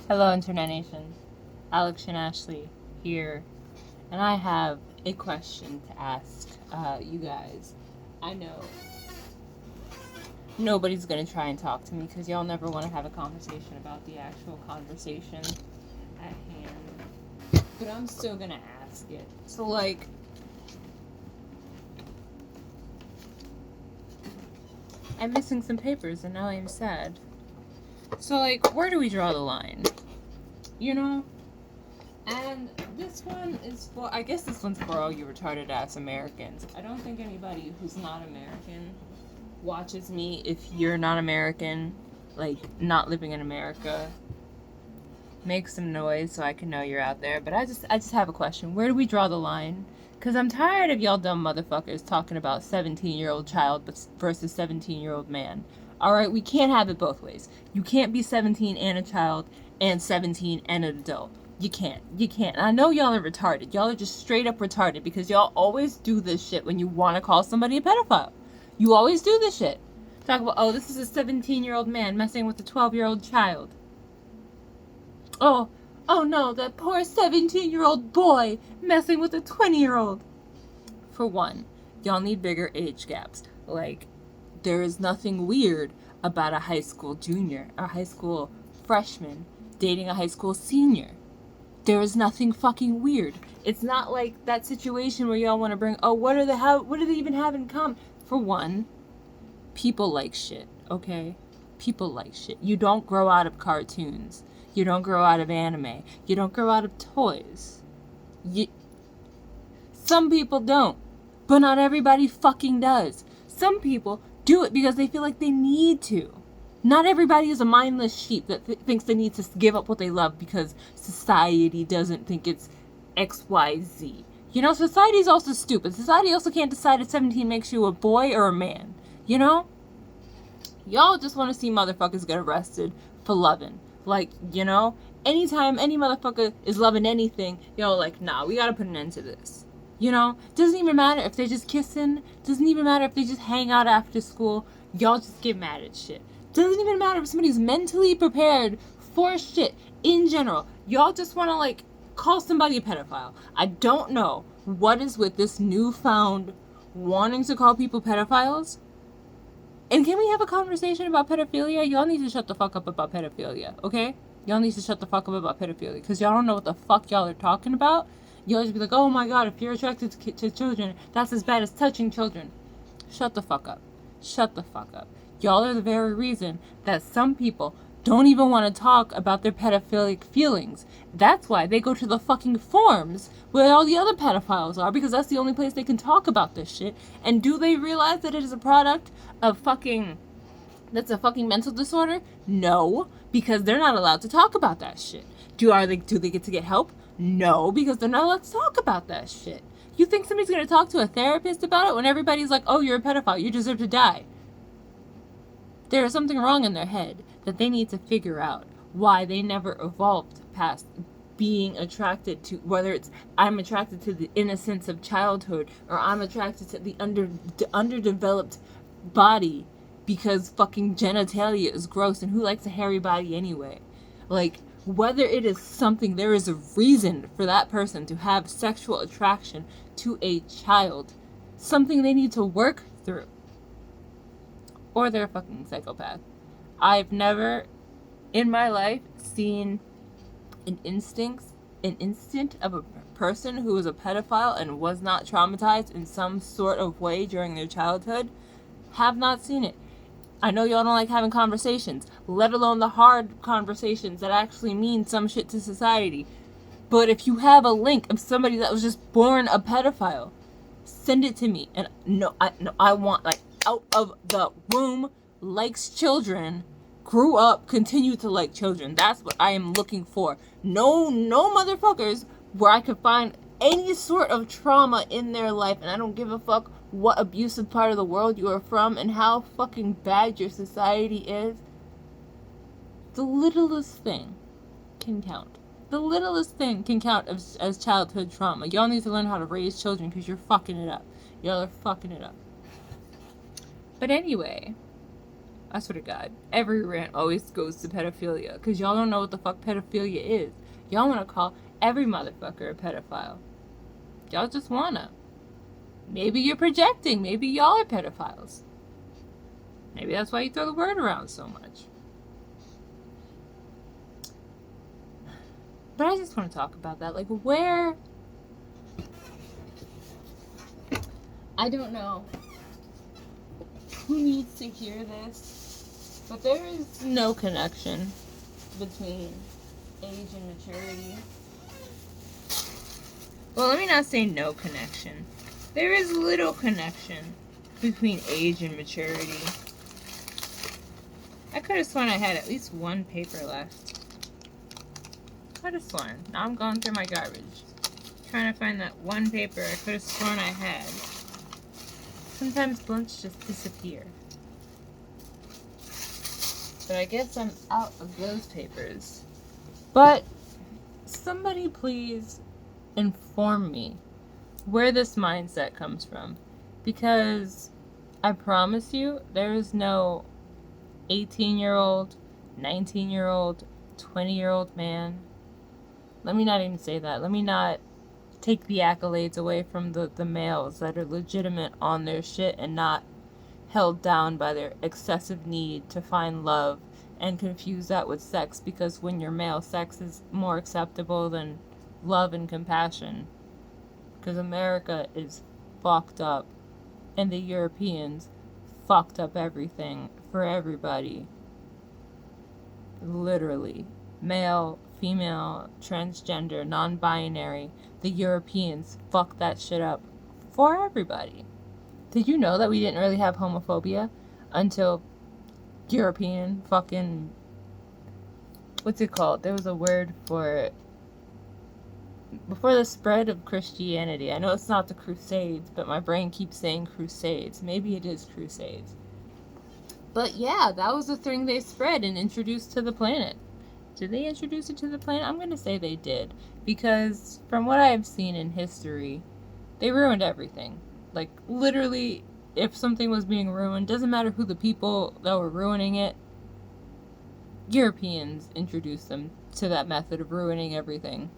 Hello, Internet Nation. Alex and Ashley here, and I have a question to ask you guys. I know nobody's gonna try and talk to me because y'all never want to have a conversation about the actual conversation at hand, but I'm still gonna ask it. So, like, I'm missing some papers and now I'm sad. So, like, where do we draw the line? You know? And this one is for, I guess this one's for all you retarded ass Americans. I don't think anybody who's not American watches me. If you're not American, like not living in America, make some noise so I can know you're out there. But I just have a question. Where do we draw the line? Because I'm tired of y'all dumb motherfuckers talking about 17-year-old child versus 17-year-old man. Alright, we can't have it both ways. You can't be 17 and a child and 17 and an adult. You can't. You can't. And I know y'all are retarded. Y'all are just straight up retarded because y'all always do this shit when you want to call somebody a pedophile. You always do this shit. Talk about, oh, this is a 17-year-old man messing with a 12-year-old child. Oh no, that poor 17-year-old boy messing with a 20-year-old. For one, y'all need bigger age gaps. Like, there is nothing weird about a high school junior or high school freshman dating a high school senior. There is nothing fucking weird. It's not like that situation where y'all want to bring, oh, what do they even have in common? For one, people like shit, okay? People like shit. You don't grow out of cartoons. You don't grow out of anime. You don't grow out of toys. Some people don't, but not everybody fucking does. Some people do it because they feel like they need to. Not everybody is a mindless sheep that thinks they need to give up what they love because society doesn't think it's XYZ. You know, society's also stupid. Society also can't decide if 17 makes you a boy or a man. You know? Y'all just want to see motherfuckers get arrested for loving. Like, you know? Anytime any motherfucker is loving anything, y'all like, nah, we gotta put an end to this. You know? Doesn't even matter if they're just kissing. Doesn't even matter if they just hang out after school. Y'all just get mad at shit. Doesn't even matter if somebody's mentally prepared for shit in general. Y'all just want to, like, call somebody a pedophile. I don't know what is with this newfound wanting to call people pedophiles. And can we have a conversation about pedophilia? Y'all need to shut the fuck up about pedophilia, okay? Y'all need to shut the fuck up about pedophilia because y'all don't know what the fuck y'all are talking about. You'll just be like, oh my god, if you're attracted to children, that's as bad as touching children. Shut the fuck up. Shut the fuck up. Y'all are the very reason that some people don't even want to talk about their pedophilic feelings. That's why they go to the fucking forums where all the other pedophiles are, because that's the only place they can talk about this shit. And do they realize that it is a product of that's a fucking mental disorder? No, because they're not allowed to talk about that shit. Do they get to get help? No, because they're not allowed to talk about that shit. You think somebody's going to talk to a therapist about it when everybody's like, oh, you're a pedophile, you deserve to die? There is something wrong in their head that they need to figure out why they never evolved past being attracted to, whether it's I'm attracted to the innocence of childhood or I'm attracted to the underdeveloped body because fucking genitalia is gross and who likes a hairy body anyway? Like, whether it is something, there is a reason for that person to have sexual attraction to a child, something they need to work through. Or they're a fucking psychopath. I've never in my life seen an instant of a person who was a pedophile and was not traumatized in some sort of way during their childhood. Have not seen it. I know y'all don't like having conversations, let alone the hard conversations that actually mean some shit to society. But if you have a link of somebody that was just born a pedophile, send it to me. And I want, like, out of the womb, likes children, grew up, continue to like children. That's what I am looking for. No motherfuckers where I could find any sort of trauma in their life, and I don't give a fuck what abusive part of the world you are from and how fucking bad your society is. The littlest thing can count. The littlest thing can count as childhood trauma. Y'all need to learn how to raise children because you're fucking it up. Y'all are fucking it up. But anyway, I swear to God, every rant always goes to pedophilia because y'all don't know what the fuck pedophilia is. Y'all want to call every motherfucker a pedophile. Y'all just wanna. Maybe you're projecting. Maybe y'all are pedophiles. Maybe that's why you throw the word around so much. But I just want to talk about that. Like, where. I don't know who needs to hear this, but there is no connection between age and maturity. Well, let me not say no connection. There is little connection between age and maturity. I could have sworn I had at least one paper left. Could have sworn. Now I'm going through my garbage, trying to find that one paper I could have sworn I had. Sometimes blunts just disappear. But I guess I'm out of those papers. But somebody please inform me where this mindset comes from. Because I promise you, there is no 18-year-old, 19-year-old, 20-year-old man. Let me not even say that. Let me not take the accolades away from the males that are legitimate on their shit and not held down by their excessive need to find love and confuse that with sex, because when you're male, sex is more acceptable than love and compassion. Because America is fucked up and the Europeans fucked up everything for everybody. Literally. Male, female, transgender, non-binary. The Europeans fucked that shit up for everybody. Did you know that we didn't really have homophobia until European fucking... What's it called? There was a word for it. Before the spread of Christianity. I know it's not the Crusades, but my brain keeps saying Crusades. Maybe it is Crusades. But yeah, that was the thing they spread and introduced to the planet. Did they introduce it to the planet? I'm going to say they did. Because from what I've seen in history, they ruined everything. Like, literally, if something was being ruined, doesn't matter who the people that were ruining it, Europeans introduced them to that method of ruining everything.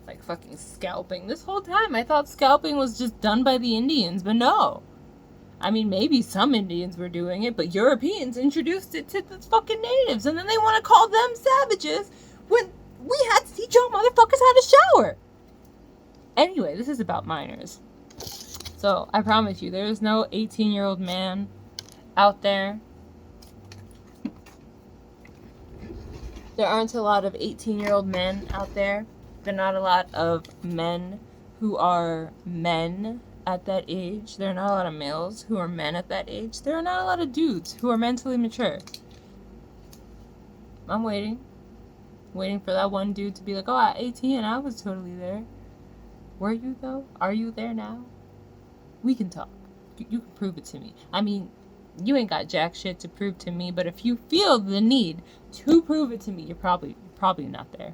Like fucking scalping. This whole time I thought scalping was just done by the Indians, but no. I mean, maybe some Indians were doing it, but Europeans introduced it to the fucking natives, and then they want to call them savages when we had to teach y'all motherfuckers how to shower. Anyway, this is about minors. So, I promise you, there is no 18-year-old man out there. There aren't a lot of 18-year-old men out there. There are not a lot of men who are men at that age. There are not a lot of males who are men at that age. There are not a lot of dudes who are mentally mature. I'm waiting. Waiting for that one dude to be like, oh, at 18, I was totally there. Were you, though? Are you there now? We can talk. You can prove it to me. I mean, you ain't got jack shit to prove to me, but if you feel the need to prove it to me, you're probably not there.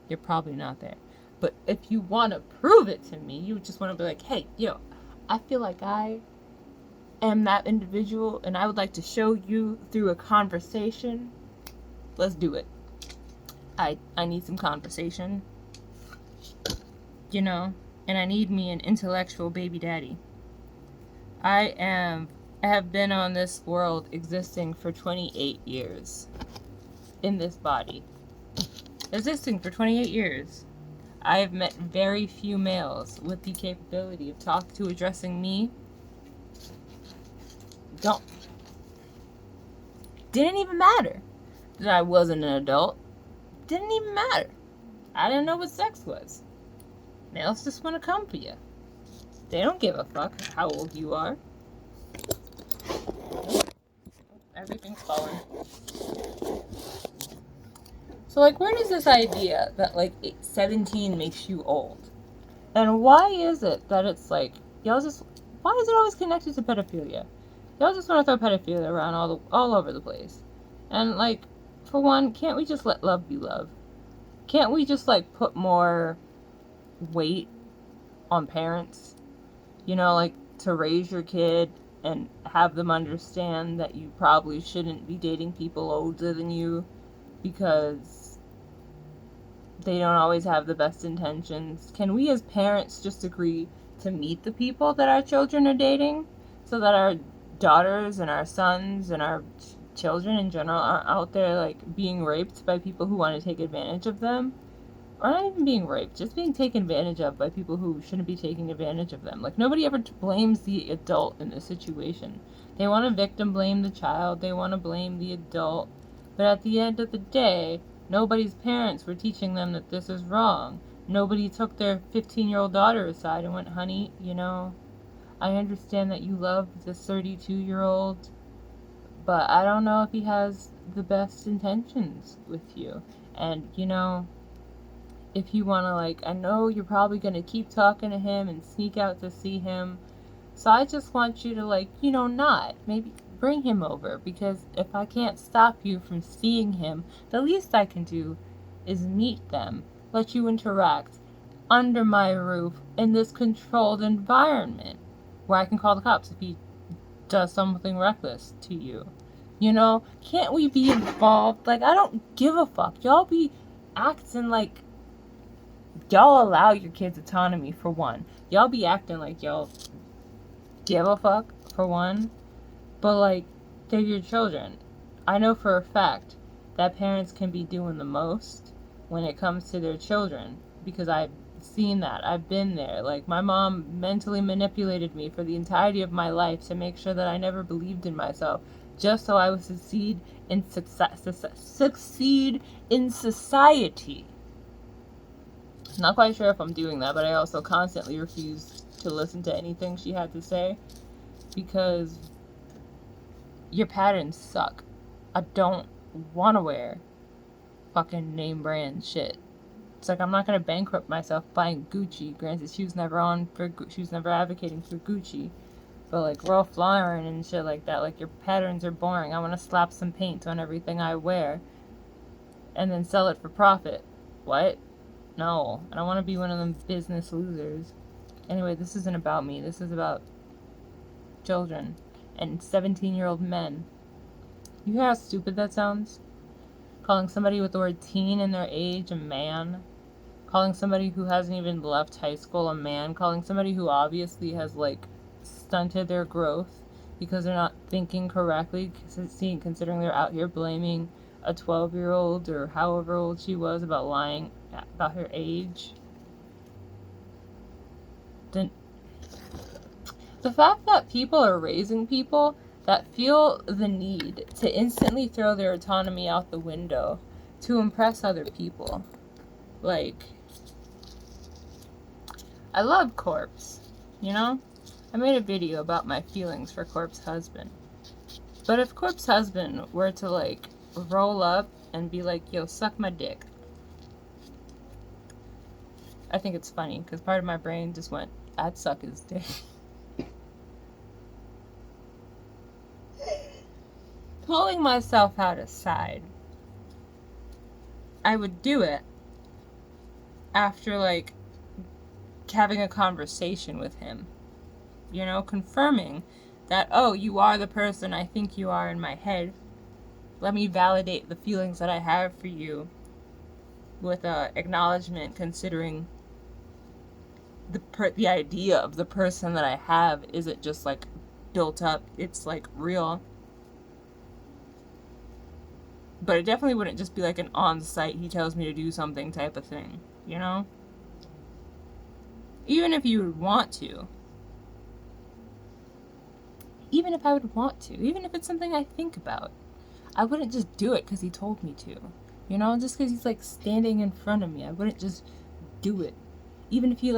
You're probably not there. But if you want to prove it to me, you just want to be like, hey, yo, I feel like I am that individual, and I would like to show you through a conversation. Let's do it. I need some conversation, you know, and I need me an intellectual baby daddy. I have been on this world existing for 28 years. In this body. Existing for 28 years. I have met very few males with the capability of addressing me. Didn't even matter that I wasn't an adult. Didn't even matter. I didn't know what sex was. Males just want to come for you. They don't give a fuck how old you are. Everything's falling. So, like, where does this idea that, like, 17 makes you old? And why is it that it's, like, why is it always connected to pedophilia? Y'all just want to throw pedophilia around all over the place. And, like, for one, can't we just let love be love? Can't we just, like, put more weight on parents? You know, like, to raise your kid and have them understand that you probably shouldn't be dating people older than you because they don't always have the best intentions. Can we as parents just agree to meet the people that our children are dating so that our daughters and our sons and our children in general aren't out there like being raped by people who want to take advantage of them? Or not even being raped, just being taken advantage of by people who shouldn't be taking advantage of them. Like, nobody ever blames the adult in this situation. They want to victim blame the child, they want to blame the adult. But at the end of the day, nobody's parents were teaching them that this is wrong. Nobody took their 15-year-old daughter aside and went, honey, I understand that you love this 32-year-old, but I don't know if he has the best intentions with you. And, if you want to, I know you're probably going to keep talking to him and sneak out to see him. So I just want you to, not. Maybe bring him over, because if I can't stop you from seeing him, the least I can do is meet them, let you interact under my roof in this controlled environment where I can call the cops if he does something reckless to you. Can't we be involved? I don't give a fuck. Y'all be acting like y'all allow your kids autonomy, for one. Y'all be acting like y'all give a fuck, for one. But, they're your children. I know for a fact that parents can be doing the most when it comes to their children, because I've seen that. I've been there. My mom mentally manipulated me for the entirety of my life to make sure that I never believed in myself, just so I would succeed in society. Not quite sure if I'm doing that, but I also constantly refused to listen to anything she had to say because your patterns suck. I don't want to wear fucking name brand shit. It's I'm not gonna bankrupt myself buying Gucci. Granted, she was never advocating for Gucci, but Ralph Lauren and shit like that. Your patterns are boring. I want to slap some paint on everything I wear and then sell it for profit. What? No, I don't want to be one of them business losers. Anyway, this isn't about me. This is about children and 17-year-old men. You hear how stupid that sounds? Calling somebody with the word teen in their age a man. Calling somebody who hasn't even left high school a man. Calling somebody who obviously has, stunted their growth because they're not thinking correctly, considering they're out here blaming a 12-year-old or however old she was about lying about her age. The fact that people are raising people that feel the need to instantly throw their autonomy out the window to impress other people. I love Corpse, I made a video about my feelings for Corpse husband. But if Corpse husband were to roll up and be yo, suck my dick, I think it's funny because part of my brain just went, I'd suck his dick. Pulling myself out aside, I would do it after having a conversation with him, confirming that, oh, you are the person I think you are in my head. Let me validate the feelings that I have for you with acknowledgement, considering the idea of the person that I have isn't just built up, it's real. But it definitely wouldn't just be an on-site, he tells me to do something type of thing, Even if you would want to. Even if I would want to. Even if it's something I think about. I wouldn't just do it because he told me to. Just because he's standing in front of me. I wouldn't just do it. Even if he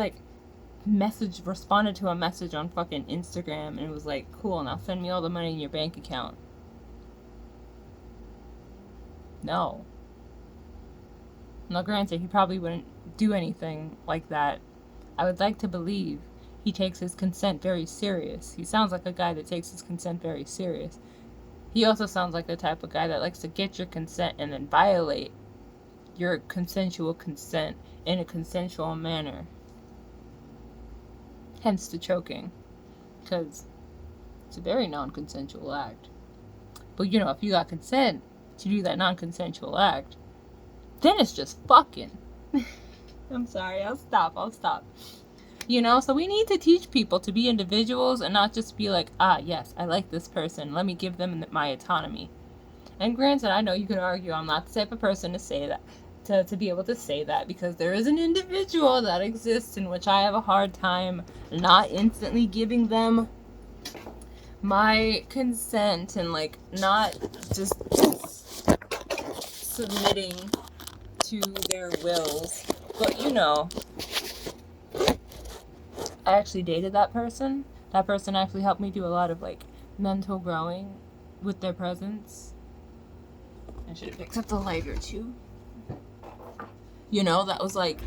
responded to a message on fucking Instagram and it was cool, now send me all the money in your bank account. No. Now granted, he probably wouldn't do anything like that. I would like to believe he takes his consent very serious. He sounds like a guy that takes his consent very serious. He also sounds like the type of guy that likes to get your consent and then violate your consensual consent in a consensual manner. Hence the choking. Because It's a very non-consensual act. But, you know, if you got consent to do that non-consensual act, then it's just fucking. I'm sorry, I'll stop. You know, so we need to teach people to be individuals and not just be like, ah, yes, I like this person, let me give them my autonomy. And granted, I know you could argue I'm not the type of person to say that, to be able to say that, because there is an individual that exists in which I have a hard time not instantly giving them my consent and, like, not just submitting to their wills. But, you know, I actually dated that person. That person actually helped me do a lot of, like, mental growing with their presence. I should have picked up the lighter, too. You know, that was, like,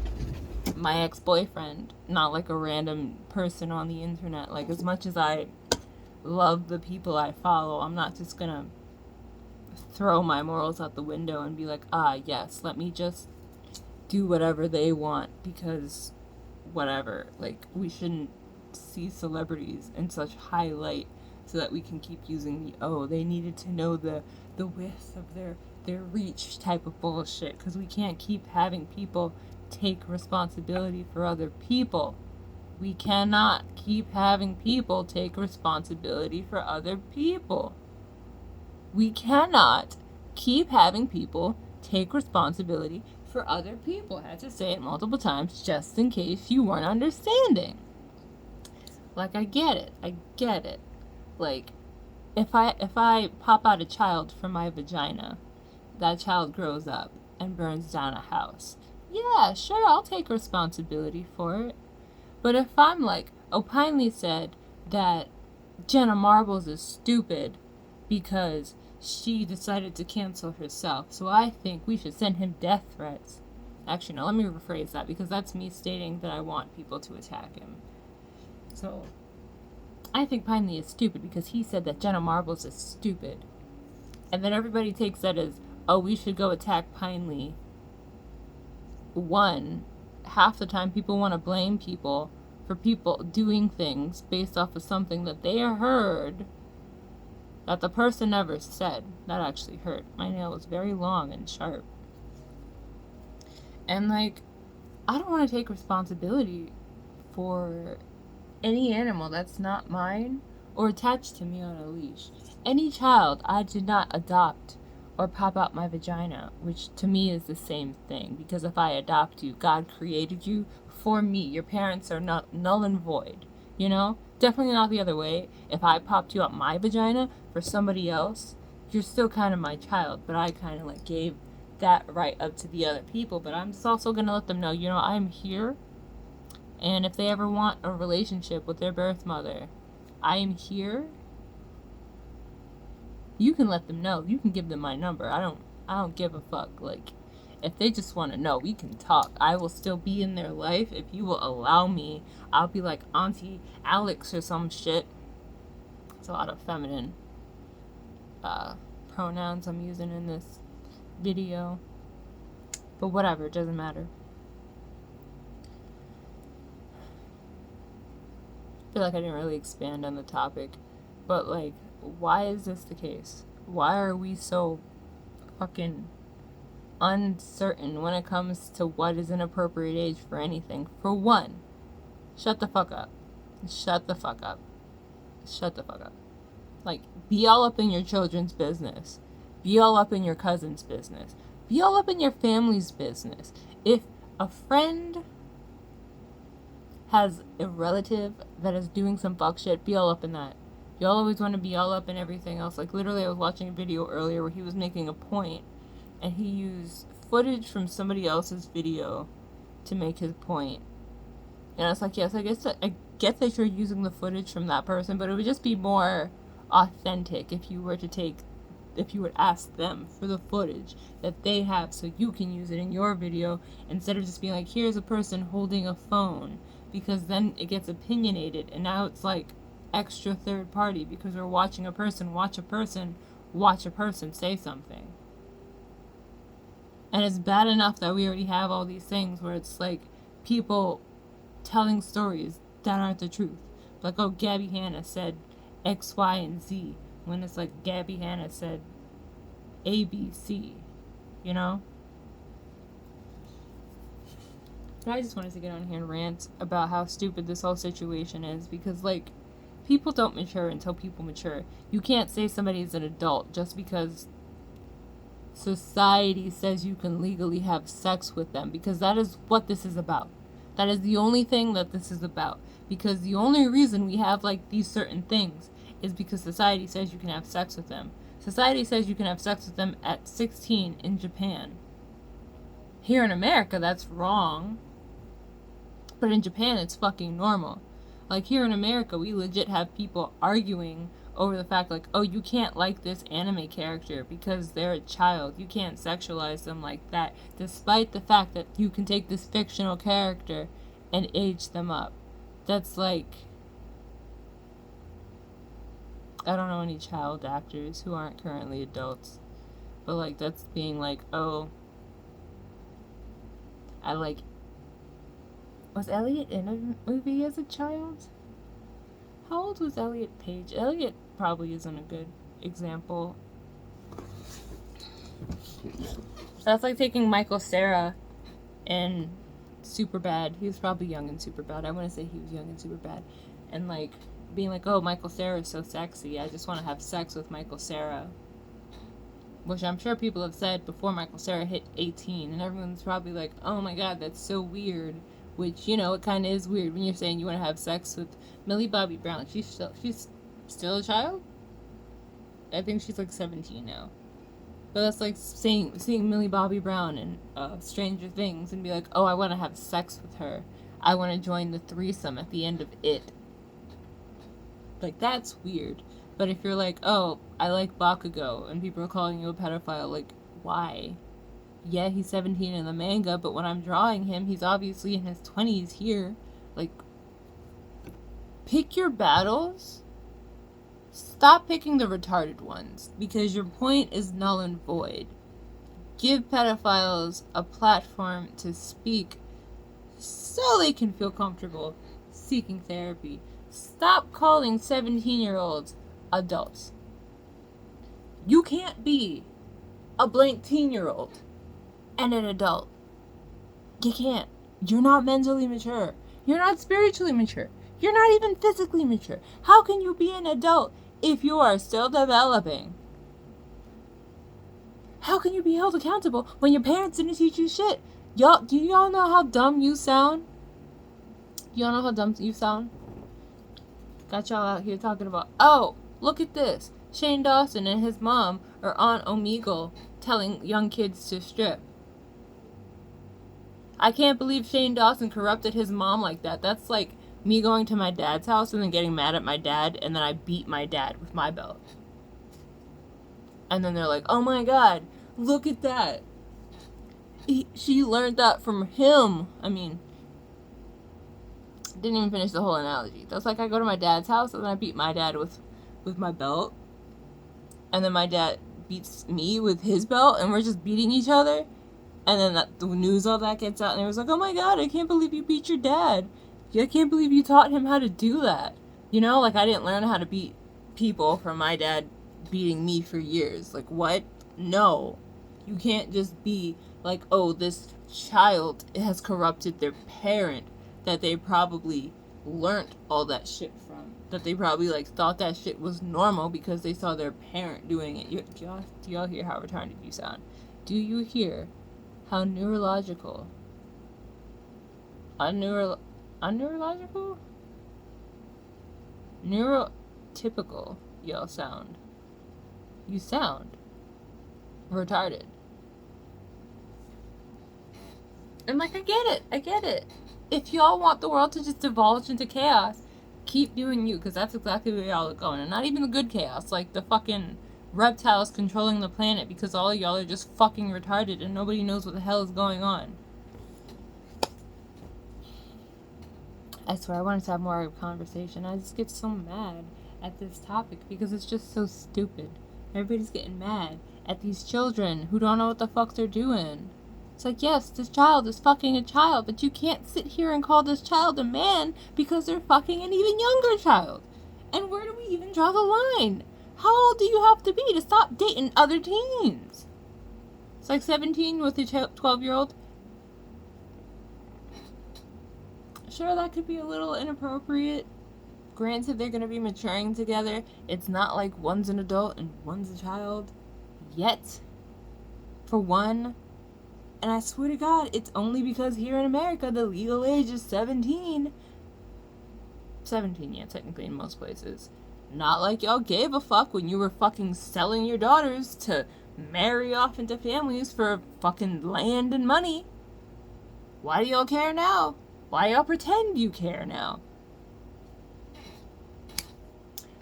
my ex-boyfriend, not, like, a random person on the internet. Like, as much as I love the people I follow, I'm not just gonna throw my morals out the window and be like, ah, yes, let me just do whatever they want, because whatever. Like, we shouldn't see celebrities in such high light so that we can keep using the, oh, they needed to know the width of their reach type of bullshit, because we can't keep having people take responsibility for other people. We cannot keep having people take responsibility for other people. We cannot keep having people take responsibility for other people. I had to say it multiple times just in case you weren't understanding. Like, I get it. Like, if I pop out a child from my vagina, that child grows up and burns down a house. Yeah, sure, I'll take responsibility for it. But if I'm like, Opinely said that Jenna Marbles is stupid because she decided to cancel herself, so I think we should send him death threats. Actually, no, let me rephrase that, because that's me stating that I want people to attack him. So, I think Pinely is stupid because he said that Jenna Marbles is stupid. And then everybody takes that as, oh, we should go attack Pinely. One, half the time people want to blame people for people doing things based off of something that they heard that the person never said. That actually hurt. My nail was very long and sharp. And, like, I don't want to take responsibility for any animal that's not mine or attached to me on a leash. Any child I did not adopt or pop out my vagina, which to me is the same thing, because if I adopt you, God created you for me. Your parents are not null and void, you know? Definitely not the other way. If I popped you out my vagina for somebody else, you're still kind of my child, but I kind of, like, gave that right up to the other people. But I'm just also going to let them know, you know, I'm here, and if they ever want a relationship with their birth mother, I am here. You can let them know. You can give them my number. I don't give a fuck. Like, if they just want to know, we can talk. I will still be in their life if you will allow me. I'll be like Auntie Alex or some shit. It's a lot of feminine pronouns I'm using in this video. But whatever, it doesn't matter. I feel like I didn't really expand on the topic. But, like, why is this the case? Why are we so fucking uncertain when it comes to what is an appropriate age for anything? For one, shut the fuck up. Shut the fuck up. Shut the fuck up. Like, be all up in your children's business. Be all up in your cousin's business. Be all up in your family's business. If a friend has a relative that is doing some fuck shit, be all up in that. Y'all always want to be all up in everything else. Like, literally, I was watching a video earlier where he was making a point, and he used footage from somebody else's video to make his point. And I was like, yes, I get that you're using the footage from that person, but it would just be more authentic if you would ask them for the footage that they have so you can use it in your video, instead of just being like, here's a person holding a phone, because then it gets opinionated, and now it's like extra third party because we're watching a person watch a person say something. And it's bad enough that we already have all these things where it's like people telling stories that aren't the truth. Like, oh, Gabby Hanna said X, Y, and Z when it's like Gabby Hanna said A, B, C, you know? I just wanted to get on here and rant about how stupid this whole situation is because, like, people don't mature until people mature. You can't say somebody's an adult just because society says you can legally have sex with them, because that is what this is about. That is the only thing that this is about. Because the only reason we have, like, these certain things is because society says you can have sex with them. Society says you can have sex with them at 16 in Japan. Here in America, that's wrong. But in Japan, it's fucking normal. Like, here in America, we legit have people arguing over the fact, like, oh, you can't like this anime character because they're a child. You can't sexualize them like that, despite the fact that you can take this fictional character and age them up. That's like... I don't know any child actors who aren't currently adults. But, like, that's being like, oh... I like... Was Elliot in a movie as a child? How old was Elliot Page? Elliot probably isn't a good example. That's like taking Michael Cera in Superbad. He was probably young in Superbad. I want to say he was young in Superbad. And like being like, oh, Michael Cera is so sexy. I just want to have sex with Michael Cera. Which I'm sure people have said before Michael Cera hit 18. And everyone's probably like, oh my god, that's so weird. Which, you know, it kind of is weird when you're saying you want to have sex with Millie Bobby Brown. She's still a child? I think she's like 17 now. But that's like seeing Millie Bobby Brown in Stranger Things and be like, oh, I want to have sex with her. I want to join the threesome at the end of it. Like, that's weird. But if you're like, oh, I like Bakugo, and people are calling you a pedophile, like, why? Yeah, he's 17 in the manga, but when I'm drawing him, he's obviously in his 20s here. Like, pick your battles. Stop picking the retarded ones, because your point is null and void. Give pedophiles a platform to speak so they can feel comfortable seeking therapy. Stop calling 17-year-olds adults. You can't be a blank teen-year-old and an adult. You can't. You're not mentally mature. You're not spiritually mature. You're not even physically mature. How can you be an adult if you are still developing? How can you be held accountable when your parents didn't teach you shit? Do y'all know how dumb you sound? Y'all know how dumb you sound? Got y'all out here talking about, oh, look at this. Shane Dawson and his mom are on Omegle telling young kids to strip. I can't believe Shane Dawson corrupted his mom like that. That's like me going to my dad's house and then getting mad at my dad, and then I beat my dad with my belt. And then they're like, oh my god, look at that. She learned that from him. I mean, didn't even finish the whole analogy. That's like I go to my dad's house and then I beat my dad with my belt. And then my dad beats me with his belt, and we're just beating each other. And then the news, all that gets out, and it was like, oh my god, I can't believe you beat your dad. I can't believe you taught him how to do that. You know, like I didn't learn how to beat people from my dad beating me for years. Like, what? No. You can't just be like, oh, this child has corrupted their parent that they probably learnt all that shit from. That they probably, like, thought that shit was normal because they saw their parent doing it. Do y'all hear how retarded you sound? Do you hear how neurological? Unneurological? Neurotypical y'all sound. You sound retarded. And like, I get it. If y'all want the world to just divulge into chaos, keep doing you, because that's exactly where y'all are going. And not even the good chaos, like the fucking reptiles controlling the planet, because all of y'all are just fucking retarded and nobody knows what the hell is going on. I swear, I wanted to have more of a conversation. I just get so mad at this topic because it's just so stupid. Everybody's getting mad at these children who don't know what the fuck they're doing. It's like, yes, this child is fucking a child, but you can't sit here and call this child a man because they're fucking an even younger child. And where do we even draw the line? How old do you have to be to stop dating other teens? It's like 17 with a 12-year-old. Sure, that could be a little inappropriate. Granted, they're going to be maturing together. It's not like one's an adult and one's a child. Yet, for one. And I swear to God, it's only because here in America, the legal age is 17. 17, yeah, technically in most places. Not like y'all gave a fuck when you were fucking selling your daughters to marry off into families for fucking land and money. Why do y'all care now? Why y'all pretend you care now?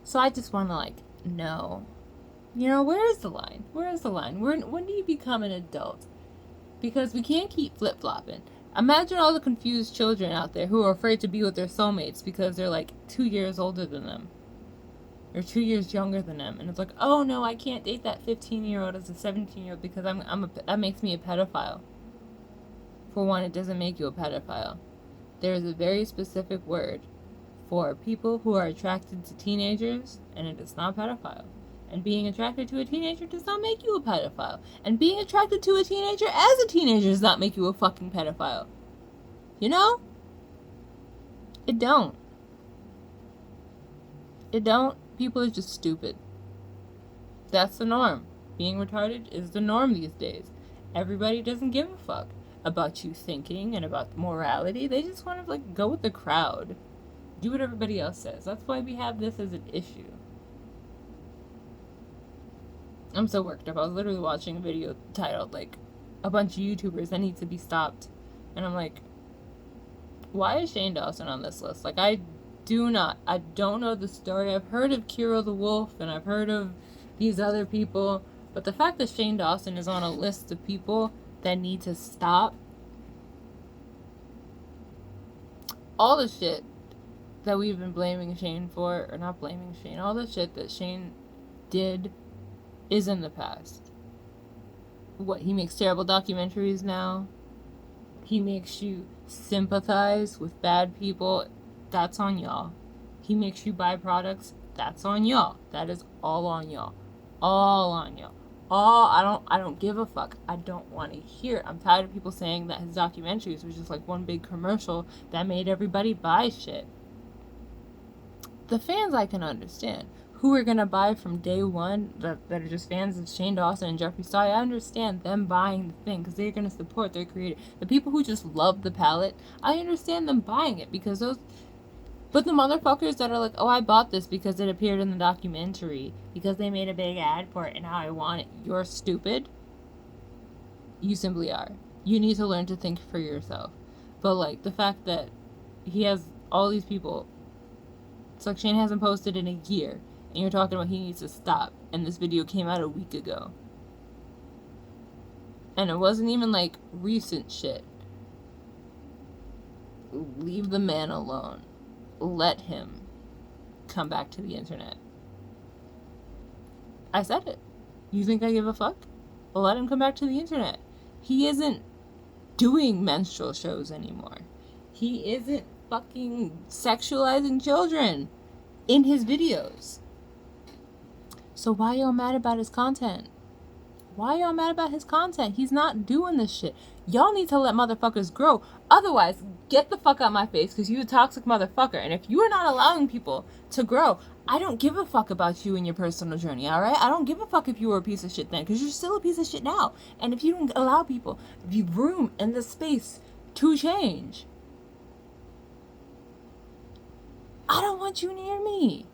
So I just want to know, where is the line? Where is the line? When do you become an adult? Because we can't keep flip-flopping. Imagine all the confused children out there who are afraid to be with their soulmates because they're 2 years older than them. Or 2 years younger than them. And it's like, oh no, I can't date that 15-year-old as a 17-year-old because that makes me a pedophile. For one, it doesn't make you a pedophile. There is a very specific word for people who are attracted to teenagers, and it is not pedophile. And being attracted to a teenager does not make you a pedophile. And being attracted to a teenager as a teenager does not make you a fucking pedophile. You know? It don't. It don't. People are just stupid. That's the norm. Being retarded is the norm these days. Everybody doesn't give a fuck about you thinking and about morality. They just want to go with the crowd. Do what everybody else says. That's why we have this as an issue. I'm so worked up. I was literally watching a video titled, a bunch of YouTubers that need to be stopped. And I'm like, why is Shane Dawson on this list? I don't know the story. I've heard of Kiro the Wolf, and I've heard of these other people. But the fact that Shane Dawson is on a list of people that need to stop, all the shit that we've been blaming Shane for, or not blaming Shane, all the shit that Shane did is in the past. What, he makes terrible documentaries now? He makes you sympathize with bad people? That's on y'all. He makes you buy products? That's on y'all. That is all on y'all. All on y'all. I don't give a fuck. I don't want to hear it. I'm tired of people saying that his documentaries was just one big commercial that made everybody buy shit. The fans I can understand. Who are going to buy from day one that are just fans of Shane Dawson and Jeffree Star. I understand them buying the thing because they're going to support their creator. The people who just love the palette, I understand them buying it because those... But the motherfuckers that are I bought this because it appeared in the documentary, because they made a big ad for it and now I want it. You're stupid. You simply are. You need to learn to think for yourself. But the fact that he has all these people... It's Shane hasn't posted in a year. And you're talking about he needs to stop. And this video came out a week ago. And it wasn't even recent shit. Leave the man alone. Let him come back to the internet. I said it. You think I give a fuck? Well, let him come back to the internet. He isn't doing menstrual shows anymore. He isn't fucking sexualizing children in his videos. So why y'all mad about his content? Why y'all mad about his content? He's not doing this shit. Y'all need to let motherfuckers grow. Otherwise, get the fuck out my face because you a toxic motherfucker. And if you are not allowing people to grow, I don't give a fuck about you and your personal journey, alright? I don't give a fuck if you were a piece of shit then because you're still a piece of shit now. And if you don't allow people the room and the space to change, I don't want you near me.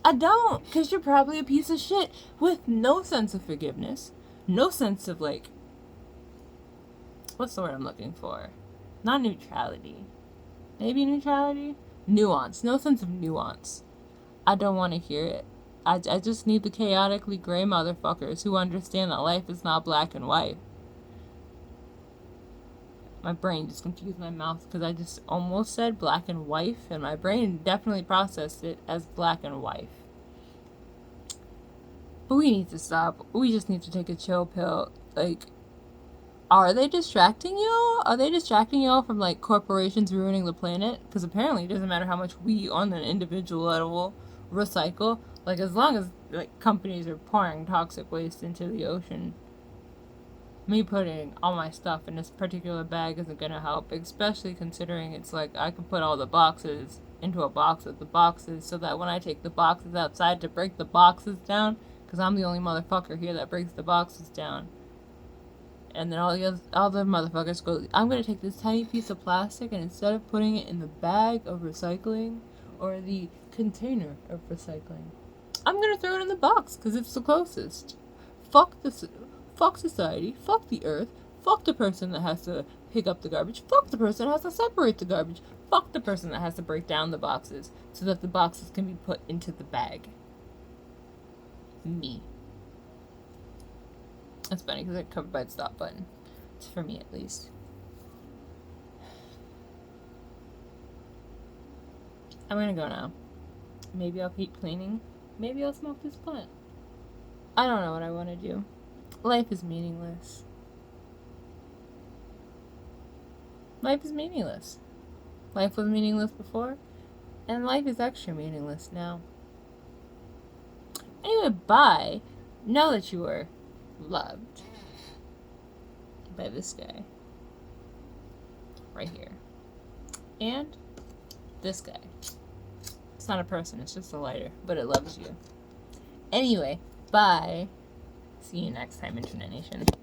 I don't, because you're probably a piece of shit with no sense of forgiveness, no sense of what's the word I'm looking for? Not neutrality. Maybe neutrality? Nuance. No sense of nuance. I don't want to hear it. I just need the chaotically gray motherfuckers who understand that life is not black and white. My brain just confused my mouth because I just almost said black and wife, and my brain definitely processed it as black and wife. But we need to stop. We just need to take a chill pill. Are they distracting y'all? Are they distracting y'all from corporations ruining the planet? Because apparently it doesn't matter how much we on an individual level recycle. Like, as long as, like, companies are pouring toxic waste into the ocean, me putting all my stuff in this particular bag isn't gonna help, especially considering it's like I can put all the boxes into a box with the boxes so that when I take the boxes outside to break the boxes down, because I'm the only motherfucker here that breaks the boxes down, and then all the motherfuckers go, I'm gonna take this tiny piece of plastic and instead of putting it in the bag of recycling or the container of recycling, I'm gonna throw it in the box because it's the closest. Fuck this. Fuck society. Fuck the earth. Fuck the person that has to pick up the garbage. Fuck the person that has to separate the garbage. Fuck the person that has to break down the boxes so that the boxes can be put into the bag. Me. That's funny because it's covered by the stop button. It's for me at least. I'm gonna go now. Maybe I'll keep cleaning. Maybe I'll smoke this blunt. I don't know what I want to do. Life is meaningless. Life is meaningless. Life was meaningless before, and life is extra meaningless now. Anyway, bye. Know that you are loved by this guy. Right here. And this guy. It's not a person, it's just a lighter, but it loves you. Anyway, bye. See you next time, Internet Nation.